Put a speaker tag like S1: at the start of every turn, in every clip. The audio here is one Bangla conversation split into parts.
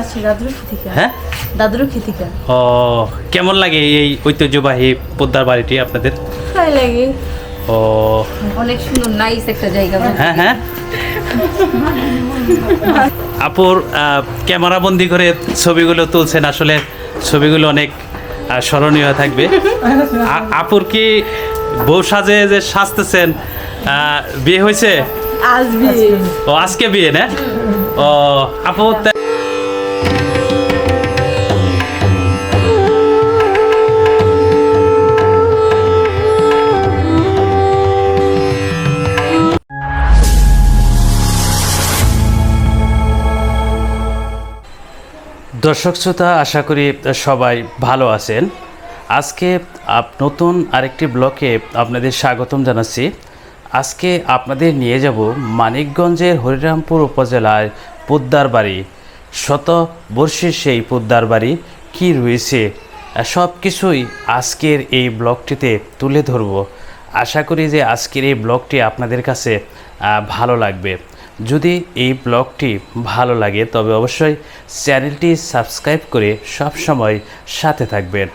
S1: আসছি দাদুরক্ষী থেকে।
S2: হ্যাঁ,
S1: দাদুরক্ষী থেকে।
S2: ও কেমন লাগে এই ঐতিহ্যবাহী পোদ্দার বাড়িটি আপনাদের?
S1: ভালো লাগে,
S2: ও
S1: অনেক সুন্দর নাইস একটা জায়গা।
S2: হ্যাঁ হ্যাঁ, আপুর ক্যামেরা বন্দি করে ছবিগুলো তুলছেন, আসলে ছবিগুলো অনেক স্মরণীয় থাকবে। আপুর কি বউ সাজে যে সাজতেছেন, বিয়ে হয়েছে?
S1: আজ বিয়ে।
S2: ও আজকে বিয়ে না? ও আপু দর্শক শ্রোতা, আশা করি সবাই ভালো আছেন। আজকে নতুন আরেকটি ব্লকে আপনাদের স্বাগতম জানাচ্ছি। আজকে আপনাদের নিয়ে যাব মানিকগঞ্জের হরিরামপুর উপজেলার পোদ্দার বাড়ি। শতবর্ষের সেই পোদ্দার বাড়ি কী রয়েছে সব কিছুই আজকের এই ব্লগটিতে তুলে ধরব। আশা করি যে আজকের এই ব্লগটি আপনাদের কাছে ভালো লাগবে। যদি এই ব্লগটি ভালো লাগে তবে অবশ্যই চ্যানেলটি সাবস্ক্রাইব করে সব সময় সাথে থাকবেন।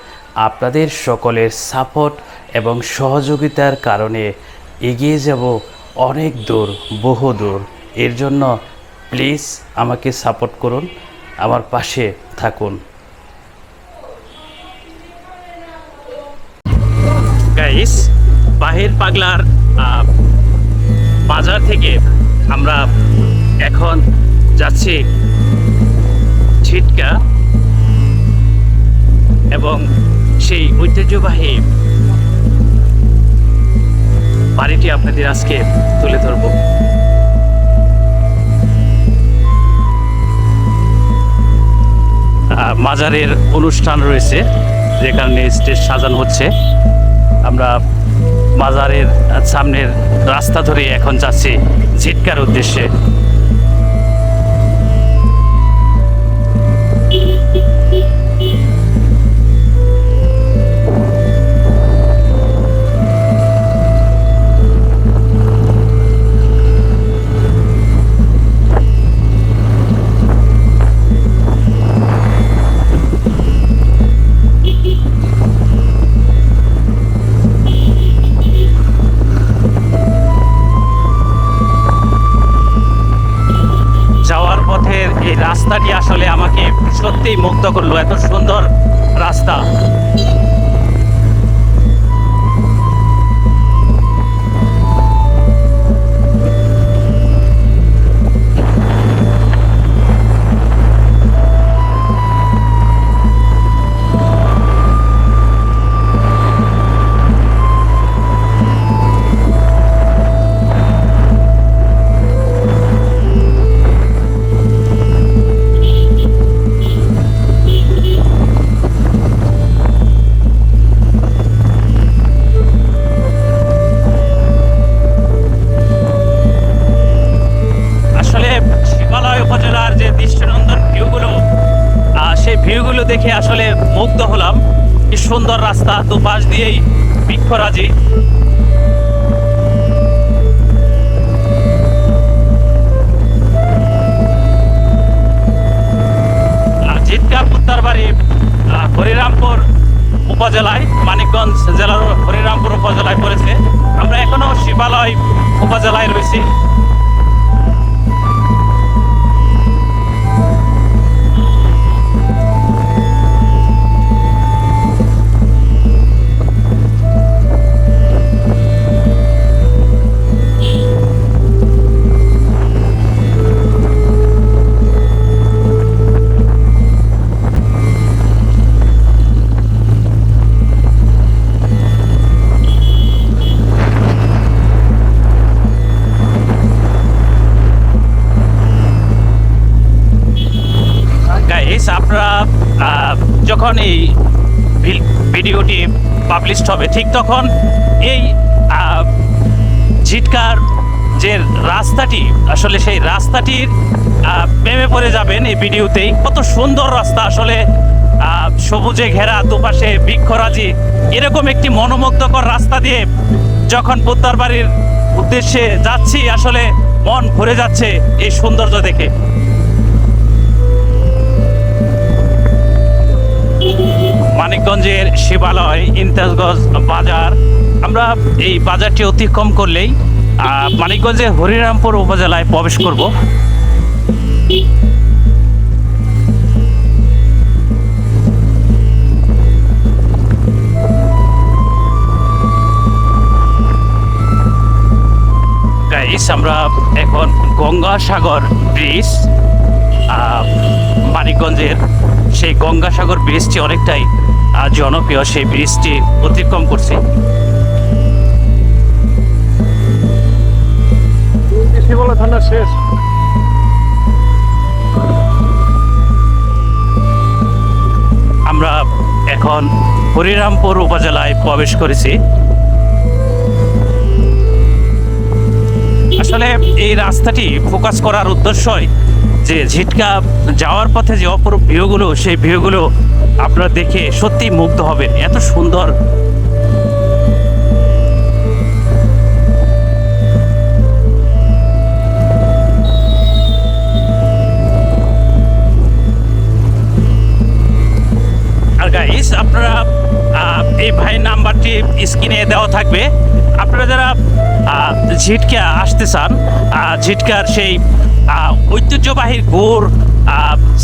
S2: আপনাদের সকলের সাপোর্ট এবং সহযোগিতার কারণে এগিয়ে যাব অনেক দূর, বহু দূর। এর জন্য প্লিজ আমাকে সাপোর্ট করুন, আমার পাশে থাকুন। গাইস, বাহির পাগলার বাজার থেকে আমরা এখন যাচ্ছি ছিটকা, এবং সেই ঐতিহ্যবাহী বাড়িটি আপনাদের আজকে তুলে ধরব। মাজারের অনুষ্ঠান রয়েছে, যে কারণে স্টেজ সাজানো হচ্ছে। আমরা মাজারের সামনের রাস্তা ধরে এখন যাচ্ছি ছিটকার উদ্দেশ্যে। এই রাস্তাটি আসলে আমাকে সত্যিই মুগ্ধ করলো, এত সুন্দর রাস্তা। ভিউগুলো দেখে আসলে মুগ্ধ হলাম। কি সুন্দর রাস্তা, দুপাশ দিয়েই বৃক্ষরাজি। ছিটকা পোদ্দার বাড়ি হরিরামপুর উপজেলায়, মানিকগঞ্জ জেলার হরিরামপুর উপজেলায় পড়েছে। আমরা এখনো শিবালয় উপজেলায় রয়েছি। আপনারা যখন এই ভিডিওটি পাবলিশড হবে ঠিক তখন এই ছিটকার যে রাস্তাটি, আসলে সেই রাস্তাটির প্রেমে পড়ে যাবেন এই ভিডিওতেই। কত সুন্দর রাস্তা, আসলে সবুজে ঘেরা, দুপাশে বৃক্ষরাজি। এরকম একটি মনোমুগ্ধকর রাস্তা দিয়ে যখন পোদ্দার বাড়ির উদ্দেশ্যে যাচ্ছি, আসলে মন ভরে যাচ্ছে এই সৌন্দর্য দেখে। মানিকগঞ্জের শিবালয় ইমতাজগঞ্জ বাজার। আমরা এই বাজারটি অতিক্রম করলেই মানিকগঞ্জের হরিরামপুর উপজেলায় প্রবেশ করব। গাইস, আমরা এখন গঙ্গাসাগর ব্রিজ, মানিকগঞ্জের সেই গঙ্গাসাগর ব্রিজটি অনেকটাই জনপ্রিয়, সেই ব্রিজটি অতিক্রম করছি।
S3: শেষ
S2: আমরা এখন হরিরামপুর উপজেলায় প্রবেশ করেছি। আসলে এই রাস্তাটি ফোকাস করার উদ্দেশ্যই যে ঝিটকা যাওয়ার পথে যে অপরূপ ভিউগুলো, সেই ভিউগুলো আপনারা দেখে সত্যি মুগ্ধ হবেন। এত সুন্দর আর গাইস, আপনারা এই ভাইয়ের নাম্বারটি স্ক্রিনে দেওয়া থাকবে। আপনারা যারা ঝিটকা আসতে চান, ঝিটকার সেই ঐতিহ্যবাহী গুড়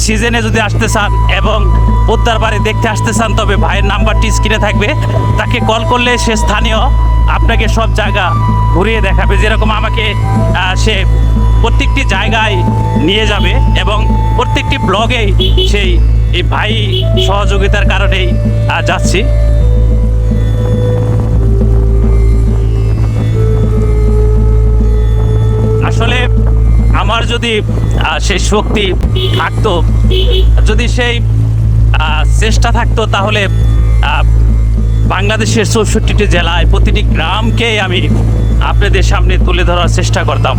S2: সিজনে যদি আসতে চান এবং পোদ্দার বাড়ি দেখতে আসতে চান, তবে ভাইয়ের নাম্বারটি স্ক্রিনে থাকবে। তাকে কল করলে সে স্থানীয় আপনাকে সব জায়গা ঘুরিয়ে দেখাবে। যেরকম আমাকে সে প্রত্যেকটি জায়গায় নিয়ে যাবে এবং প্রত্যেকটি ব্লগেই সেই এই ভাই সহযোগিতার কারণেই যাচ্ছি। আসলে আমার যদি সেই শক্তি থাকতো, যদি সেই চেষ্টা থাকতো, তাহলে বাংলাদেশের 64টি জেলায় প্রতিটি গ্রামকে আমি আপনাদের সামনে তুলে ধরার চেষ্টা করতাম।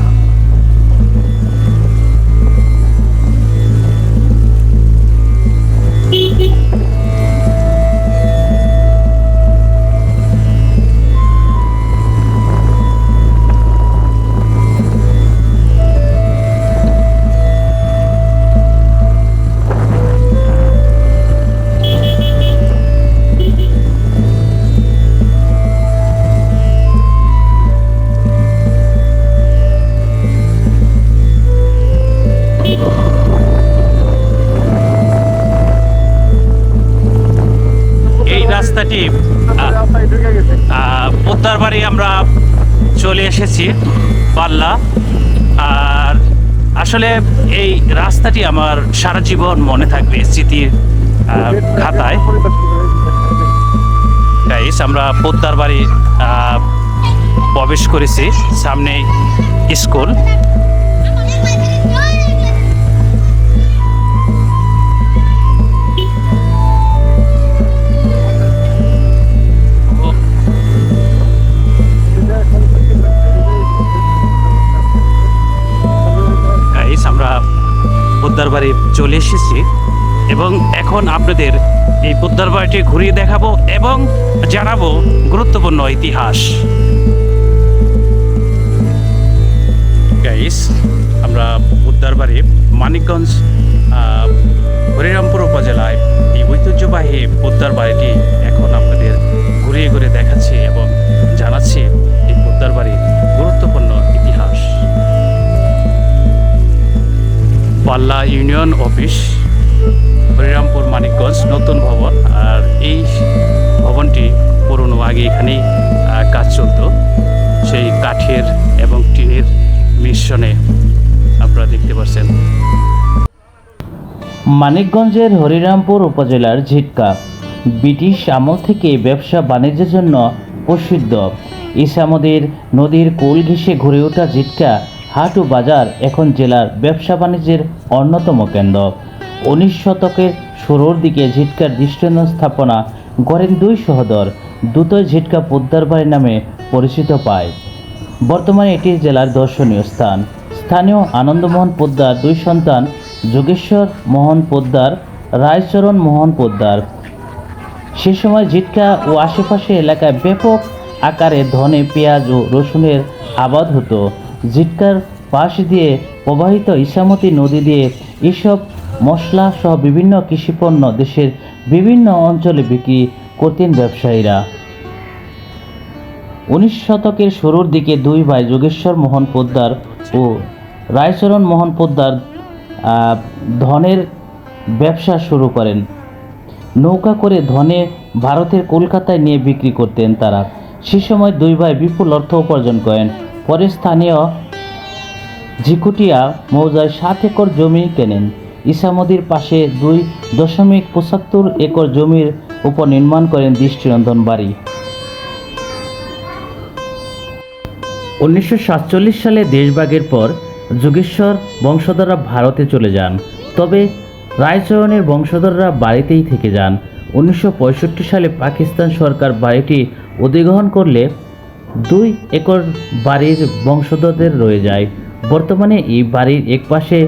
S2: রাস্তাটি পোদ্দার বাড়ি আমরা চলে এসেছি, পাল্লা। আর আসলে এই রাস্তাটি আমার সারা জীবন মনে থাকবে স্মৃতির খাতায়। গাইস, আমরা পোদ্দার বাড়ি প্রবেশ করেছি, সামনে স্কুল। আমরা পোদ্দার বাড়ি চলে এসেছি এবং এখন আপনাদের এই পোদ্দার বাড়িটি ঘুরিয়ে দেখাবো এবং জানাবো গুরুত্বপূর্ণ ইতিহাস। গাইস, আমরা পোদ্দার বাড়ি মানিকগঞ্জ হরিরামপুর উপজেলায় এই ঐতিহ্যবাহী পোদ্দার বাড়িটি এখন আপনাদের ঘুরিয়ে ঘুরিয়ে দেখাচ্ছি এবং জানাচ্ছি এই পোদ্দার বাড়ির গুরুত্বপূর্ণ ইতিহাস। পাল্লা ইউনিয়ন অফিস, হরিরামপুর, মানিকগঞ্জ, নতুন ভবন। আর এই ভবনটি পুরনো, আগে এখানেই কাজ চলত। সেই কাঠের এবং টিনের মিশ্রণে আপনারা দেখতে পাচ্ছেন।
S4: মানিকগঞ্জের হরিরামপুর উপজেলার ঝিটকা ব্রিটিশ আমল থেকে ব্যবসা বাণিজ্যের জন্য প্রসিদ্ধ। ইসামদের নদীর কোল ঘেঁষে গড়ে ওঠা ঝিটকা হাট ও বাজার এখন জেলার ব্যবসা বাণিজ্যের অন্যতম কেন্দ্র। 19 শতকের শুরুর দিকে ঝিটকার দৃষ্টান্ত স্থাপনা গড়েন দুই সহোদর, দুটোই ঝিটকা পোদ্দার বাড়ি নামে পরিচিত পায়। বর্তমানে এটি জেলার দর্শনীয় স্থান। স্থানীয় আনন্দমোহন পোদ্দার দুই সন্তান যোগেশ্বর মোহন পোদ্দার, রায়চরণ মোহন পোদ্দার। সে সময় ঝিটকা ও আশেপাশে এলাকায় ব্যাপক আকারে ধনে, পেঁয়াজ ও রসুনের আবাদ হতো। ঝিটকার পাশ দিয়ে প্রবাহিত ইসামতি নদী দিয়ে এসব মশলা সহ বিভিন্ন কৃষিপণ্য দেশের বিভিন্ন অঞ্চলে বিক্রি করতেন ব্যবসায়ীরা। 19 শতকের শুরুর দিকে দুই ভাই যোগেশ্বর মোহন পোদ্দার ও রায়চরণ মোহন পোদ্দার ধনের ব্যবসা শুরু করেন। নৌকা করে ধনে ভারতের কলকাতায় নিয়ে বিক্রি করতেন তারা। সে সময় দুই ভাই বিপুল অর্থ উপার্জন করেন। পরে স্থানীয় ঝিকুটিয়া মৌজায় 7 একর জমি কেনেন। ইসামতির পাশে 2.75 একর জমির উপর নির্মাণ করেন দৃষ্টিনন্দন বাড়ি। 1947 সালে দেশভাগের পর যোগেশ্বর বংশধররা ভারতে চলে যান, তবে রায়চরণের বংশধররা বাড়িতেই থেকে যান। 1965 সালে পাকিস্তান সরকার বাড়িটি অধিগ্রহণ করলে 2 একর বাড়ির বংশধরদের রয়ে যায়। বর্তমানে এই বাড়ির একপাশে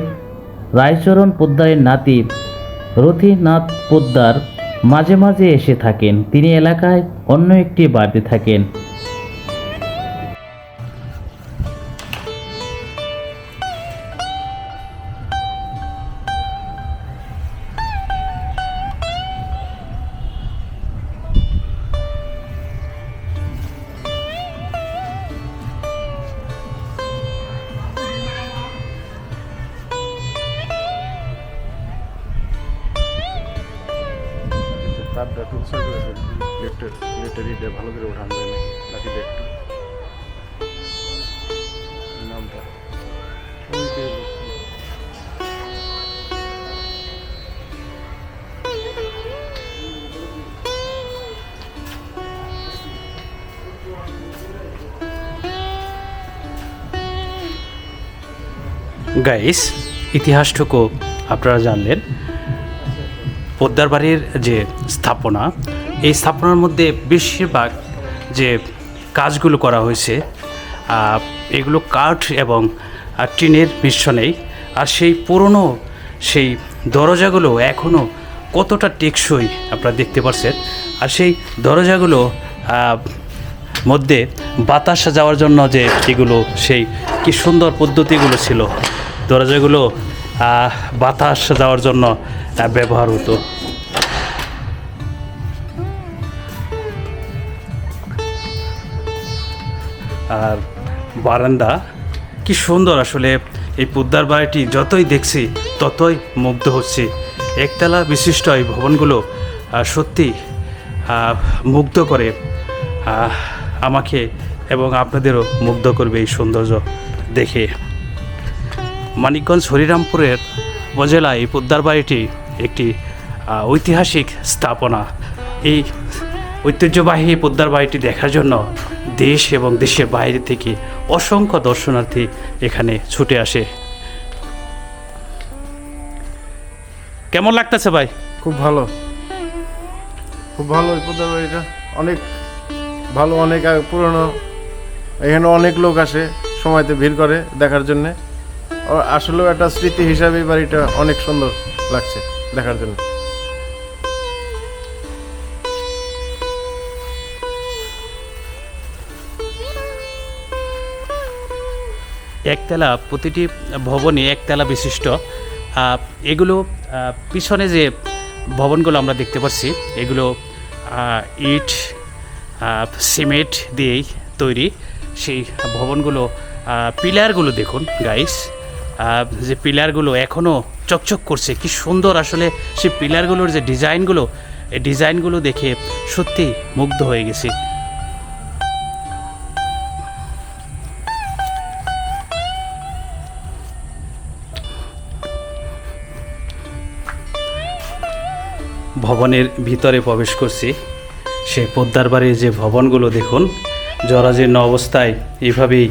S4: রায়চরণ পোদ্দারের নাতি রথীনাথ পোদ্দার মাঝে মাঝে এসে থাকেন। তিনি এলাকায় অন্য একটি বাড়িতে থাকেন।
S3: তারটা তুলসা করে প্লেটের ইটে ভালো করে উঠান যায় না লাঠিটা একটু নামটা
S2: গাইস, ইতিহাসটুকু আপনারা জানলেন। পোদ্দার বাড়ির যে স্থাপনা, এই স্থাপনার মধ্যে বেশিরভাগ যে কাজগুলো করা হয়েছে এগুলো কাঠ এবং টিনের মিশ্রণেই। আর সেই পুরনো সেই দরজাগুলো এখনও কতটা টেকসই আপনারা দেখতে পাচ্ছেন। আর সেই দরজাগুলো মধ্যে বাতাস যাওয়ার জন্য যে এগুলো সেই কি সুন্দর পদ্ধতিগুলো ছিল, দরজাগুলো বাতাস যাওয়ার জন্য ব্যবহার হতো। আর বারান্দা কি সুন্দর! আসলে এই পোদ্দার বাড়িটি যতই দেখছি ততই মুগ্ধ হচ্ছি। একতলা বিশিষ্ট এই ভবনগুলো সত্যি মুগ্ধ করে আমাকে এবং আপনাদেরও মুগ্ধ করবে এই সৌন্দর্য দেখে। মানিকগঞ্জ হরিরামপুরের উপজেলায় এই পোদ্দার বাড়িটি একটি ঐতিহাসিক স্থাপনা। এই ঐতিহ্যবাহী পোদ্দার বাড়িটি দেখার জন্য দেশ এবং দেশের বাইরে থেকে অসংখ্য দর্শনার্থী এখানে ছুটে আসে। কেমন লাগতেছে ভাই?
S3: খুব ভালো, খুব ভালো। এই পোদ্দার বাড়িটা অনেক ভালো, অনেক পুরনো। এখানে অনেক লোক আসে, সময়তে ভিড় করে দেখার জন্যে। আসলেও একটা স্মৃতি হিসাবে এই বাড়িটা অনেক সুন্দর লাগছে দেখার জন্য।
S2: একতলা, প্রতিটি ভবনই একতলা বিশিষ্ট। এগুলো পিছনে যে ভবনগুলো আমরা দেখতে পাচ্ছি এগুলো ইট সিমেন্ট দিয়েই তৈরি। সেই ভবনগুলো পিলারগুলো দেখুন গাইস, যে পিলারগুলো এখনও চকচক করছে, কি সুন্দর! আসলে সেই পিলারগুলোর যে ডিজাইনগুলো, এই ডিজাইনগুলো দেখে সত্যি মুগ্ধ হয়ে গেছি। ভবনের ভিতরে প্রবেশ করছি। সেই পোদ্দার বাড়ির যে ভবনগুলো দেখুন, জরাজীর্ণ অবস্থায় এইভাবেই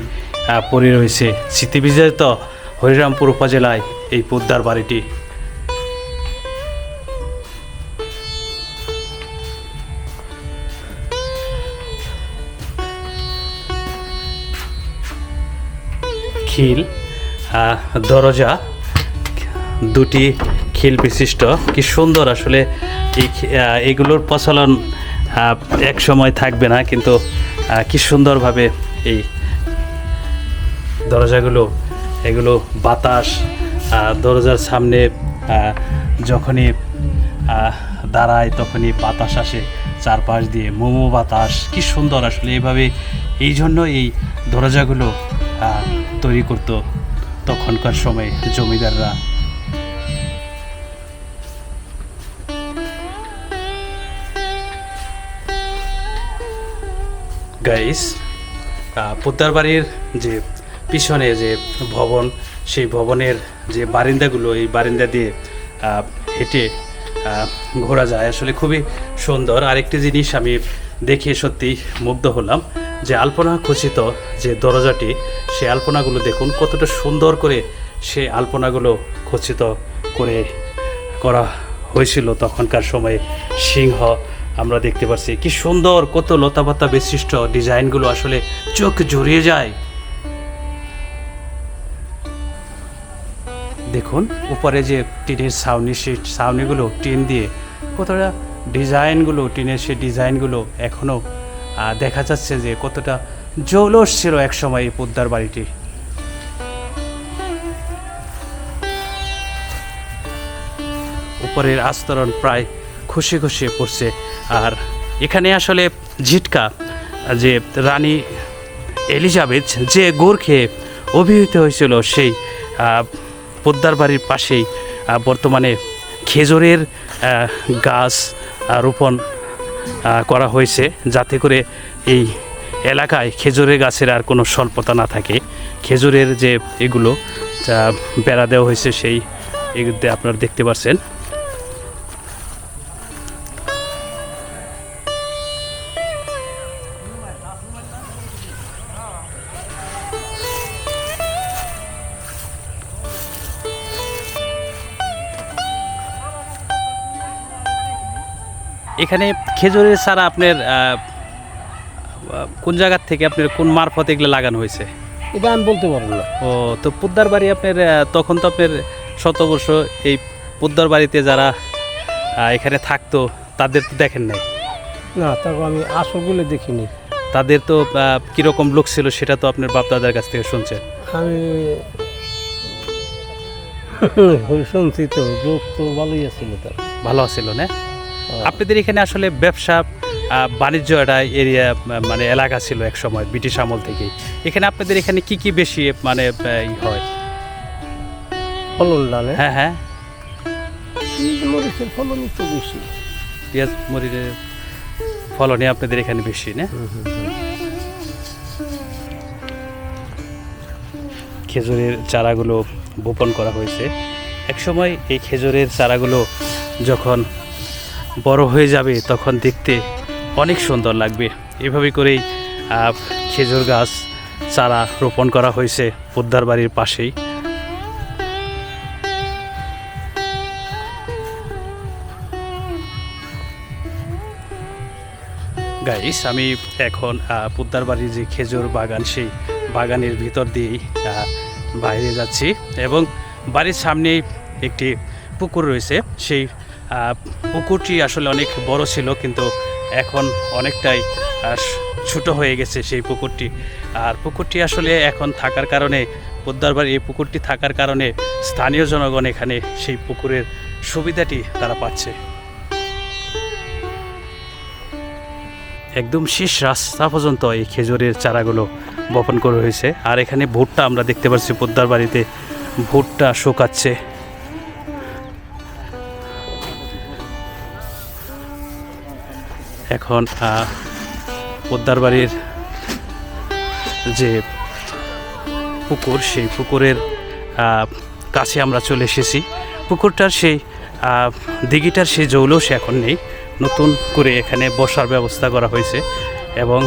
S2: পড়ে রয়েছে। স্মৃতিবিজড়িত হরিরামপুর উপজেলায় এই পোদ্দার বাড়িটি। খিল দরজা, দুটি খিল বিশিষ্ট, কি সুন্দর! আসলে এগুলোর প্রচলন এক সময় থাকবে না, কিন্তু কি সুন্দরভাবে এই দরজাগুলো, এগুলো বাতাস দরজার সামনে যখনই দাঁড়ায় তখনই বাতাস আসে চারপাশ দিয়ে, মোমো বাতাস, কি সুন্দর আসলে। এইভাবে এই জন্য এই দরজাগুলো তৈরি করতো তখনকার সময় জমিদাররা। গাইস, পোদ্দার বাড়ির যে পিছনে যে ভবন, সেই ভবনের যে বারিন্দাগুলো, এই বারিন্দা দিয়ে হেঁটে ঘোরা যায়, আসলে খুবই সুন্দর। আরেকটি জিনিস আমি দেখে সত্যি মুগ্ধ হলাম, যে আলপনা খচিত যে দরজাটি, সেই আলপনাগুলো দেখুন কতটা সুন্দর করে সেই আলপনাগুলো খচিত করে করা হয়েছিল তখনকার সময়ে। সিংহ আমরা দেখতে পাচ্ছি, কি সুন্দর, কত লতাপাতা বিশিষ্ট ডিজাইনগুলো, আসলে চোখ জুড়িয়ে যায়। দেখুন উপরে যে টিনের ছাউনি, সেই ছাউনিগুলো টিন দিয়ে কতটা ডিজাইনগুলো, টিনের সেই ডিজাইনগুলো এখনও দেখা যাচ্ছে যে কতটা জৌলস ছিল একসময় এই পোদ্দার বাড়িটি। উপরের আস্তরণ প্রায় খসে খসে পড়ছে। আর এখানে আসলে ঝিটকা যে রানী এলিজাবেথ যে গুড় খেয়ে অভিহিত হয়েছিল, সেই পোদ্দার বাড়ির পাশেই বর্তমানে খেজুরের গাছ রোপণ করা হয়েছে, যাতে করে এই এলাকায় খেজুরের গাছের আর কোনো স্বল্পতা না থাকে। খেজুরের যে এগুলো বেড়া দেওয়া হয়েছে, সেই এগুলোতে আপনারা দেখতে পাচ্ছেন। এখানে খেজুরের চারা আপনার কোন জায়গার থেকে, আপনার কোন মারফত এগুলো লাগানো হয়েছে?
S5: এটা আমি বলতে পারবো না।
S2: ও, তো পোদ্দার বাড়ি আপনার তখন তো আপনার শতবর্ষ, এই পোদ্দার বাড়িতে যারা এখানে থাকতো তাদের তো দেখেন নাই?
S5: না, তারপর আমি আসলগুলো দেখিনি।
S2: তাদের তো কীরকম লোক ছিল সেটা তো আপনার বাপ দাদার কাছ থেকে শুনছেন।
S5: আমি শুনছি তো, লোক তো ভালোই আছিল, তার
S2: ভালো ছিল না? আপনাদের এখানে আসলে ব্যবসা বাণিজ্য একটা এরিয়া, মানে এলাকা ছিল এক সময় ব্রিটিশ আমল থেকেই। এখানে আপনাদের এখানে কি কি বেশি মানে হয়?
S5: ফলন ডালে,
S2: হ্যাঁ হ্যাঁ,
S5: মরিচের ফলনই তো বেশি।
S2: পেঁয়াজ মরিচের ফলনে আপনাদের এখানে বেশি না? খেজুরের চারাগুলো বপন করা হয়েছে একসময়। এই খেজুরের চারাগুলো যখন বড় হয়ে যাবে তখন দেখতে অনেক সুন্দর লাগবে। এভাবে করেই খেজুর গাছ চারা রোপণ করা হয়েছে পোদ্দার বাড়ির পাশেই। গাইস, আমি এখন পোদ্দার বাড়ির যে খেজুর বাগান, সেই বাগানের ভিতর দিয়েই বাইরে যাচ্ছি, এবং বাড়ির সামনেই একটি পুকুর রয়েছে। সেই পুকুরটি আসলে অনেক বড় ছিল, কিন্তু এখন অনেকটাই ছোট হয়ে গেছে সেই পুকুরটি। আর পুকুরটি আসলে এখন থাকার কারণে, পোদ্দার বাড়ি এই পুকুরটি থাকার কারণে স্থানীয় জনগণ এখানে সেই পুকুরের সুবিধাটি তারা পাচ্ছে। একদম শেষ রাস্তা পর্যন্ত এই খেজুরের চারাগুলো বপন করা হয়েছে। আর এখানে ভুট্টা আমরা দেখতে পাচ্ছি, পোদ্দার বাড়িতে ভুট্টা শুকাচ্ছে। এখন পোদ্দার বাড়ির যে পুকুর, সেই পুকুরের কাছে আমরা চলে এসেছি। পুকুরটার সেই দিঘিটার সেই জৌলস এখন নেই, নতুন করে এখানে বসার ব্যবস্থা করা হয়েছে। এবং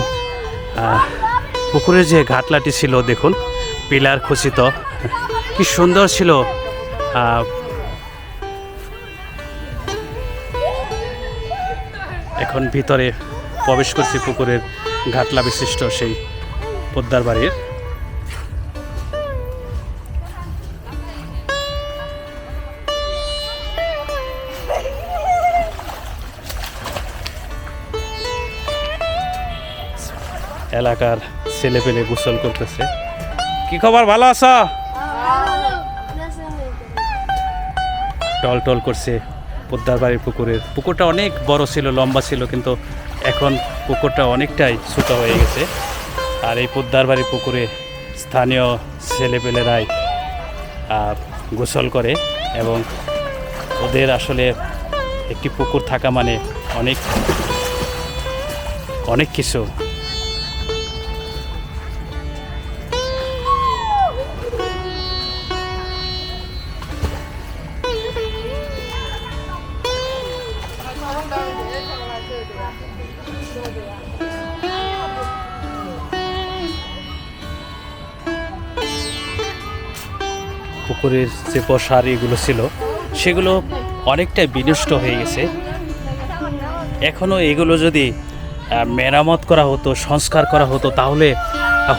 S2: পুকুরের যে ঘাটলাটি ছিল দেখুন, পিলার খচিত, কি সুন্দর ছিল। এখন ভিতরে প্রবেশ করছি পুকুরের ঘাটলা বিশিষ্ট সেই পোদ্দার বাড়ির। এলাকার ছেলে পেলে গোসল করতেছে। কি খবর, ভালো আছো? টল টল করছে পোদ্দার বাড়ির পুকুরটা অনেক বড় ছিল, লম্বা ছিল, কিন্তু এখন পুকুরটা অনেকটাই ছোটো হয়ে গেছে। আর এই পোদ্দার বাড়ির পুকুরে স্থানীয় ছেলেপেলেরাই গোসল করে এবং ওদের আসলে একটি পুকুর থাকা মানে অনেক অনেক কিছু। পুকুরের যে প্রসার এগুলো ছিল সেগুলো অনেকটাই বিনষ্ট হয়ে গেছে। এখনও এগুলো যদি মেরামত করা হতো, সংস্কার করা হতো, তাহলে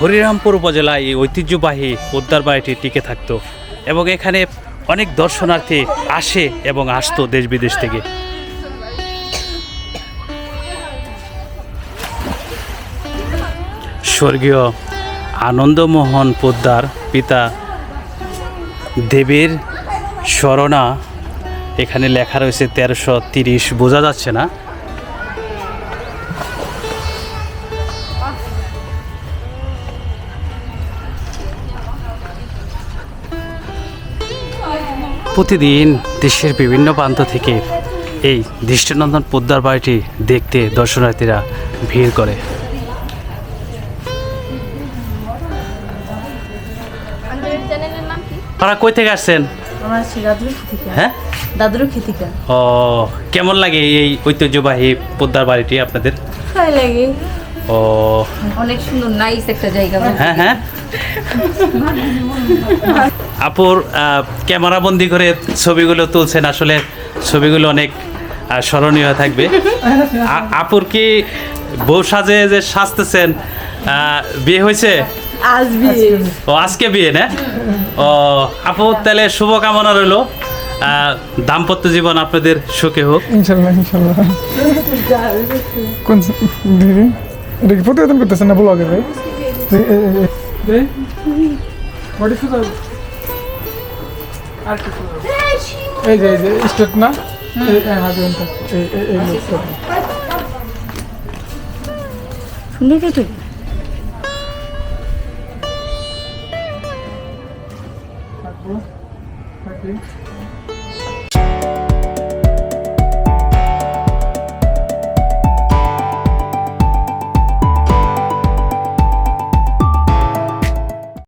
S2: হরিরামপুর উপজেলায় এই ঐতিহ্যবাহী পোদ্দার বাড়িটি টিকে থাকতো এবং এখানে অনেক দর্শনার্থী আসে এবং আসতো দেশ বিদেশ থেকে। স্বর্গীয় আনন্দমোহন পোদ্দার পিতা দেবের স্মরণা এখানে লেখা রয়েছে 1330, বোঝা যাচ্ছে না। প্রতিদিন দেশের বিভিন্ন প্রান্ত থেকে এই দৃষ্টিনন্দন পোদ্দার বাড়িটি দেখতে দর্শনার্থীরা ভিড় করে। আপনারা কই থেকে আসছেন?
S1: আমার দাদুর খেতিকা।
S2: হ্যাঁ,
S1: দাদুর খেতিকা।
S2: ও, কেমন লাগে এই ঐতিহ্যবাহী পোদ্দার বাড়িটি আপনাদের?
S1: ভালো লাগে,
S2: ও,
S1: অনেক সুন্দর নাইস একটা জায়গা।
S2: হ্যাঁ হ্যাঁ। আপুর ক্যামেরা বন্দি করে ছবিগুলো তুলছেন, আসলে ছবিগুলো অনেক স্মরণীয় থাকবে। আপুর কি বউ সাজে যে সাজতেছেন, বিয়ে হয়েছে?
S1: আজ বিয়ে।
S2: ও, আজকে বিয়ে না? ও, আপু তাহলে শুভকামনা রইল, দাম্পত্য জীবন আপনাদের সুখে হোক।
S6: ইনশাল্লাহ ইনশাল্লাহ। কোন দিদি এটা কি প্রতিবেদন করতেছেন না ব্লগে ভাই? এই যে স্টেট না,
S1: সুন্দর খেতে।
S6: থাকবো